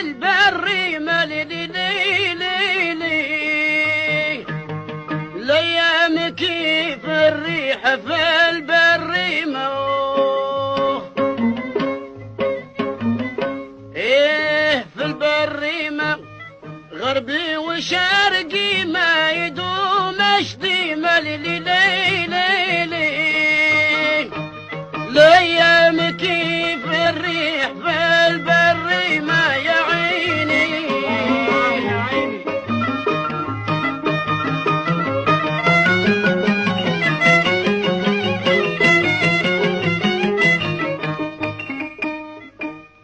البر مليلي الايام كيف الريح في البر ايه في البر غربي وشرقي ما يدوم اشدي مليلي الايام كيف الريح في البر ما يا عيني يا عيني.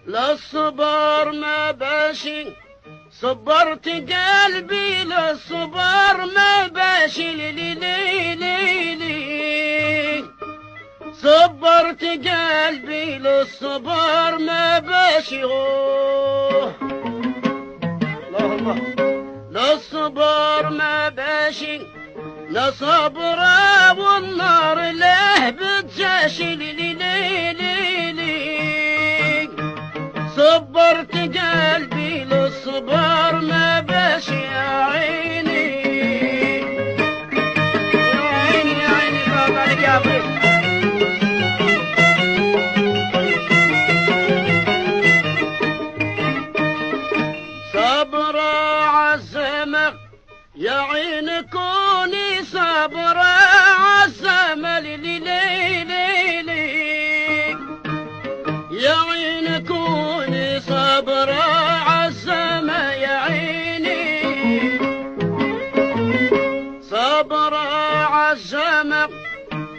للصبر ما باشي صبرت قلبي للصبر ما باشي لي صبرت قلبي للصبر ما باشي الله للصبر ما باشي لا صبر والنار له بتجاشي لي صبرت قلبي للصبر ما باشي يا عيني يا عيني يا عيني برافو عليك يا عفريت. صبرة عالزمة يا عين كوني صبرة عالزمة لي يا عين كوني صبرة عالزمة يا عيني صبرة عالزمة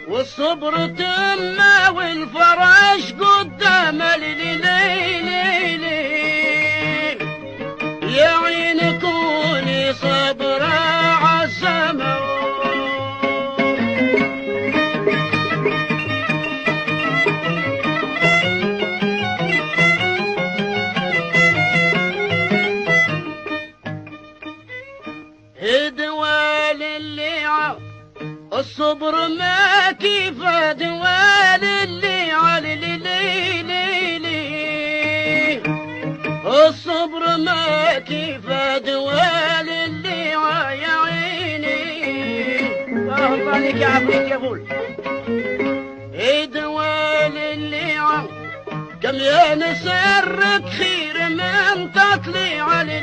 والصبر تمه والفرج قدامه لي يا عين كوني صبرة عالزمة. دوال اللي الصبر ما كيف دوال اللي على الصبر ما كيف دوال اللي يا عيني الله عليك يا عفريت يا بول. دوال اللي كم يا نسرك خير من تطلع على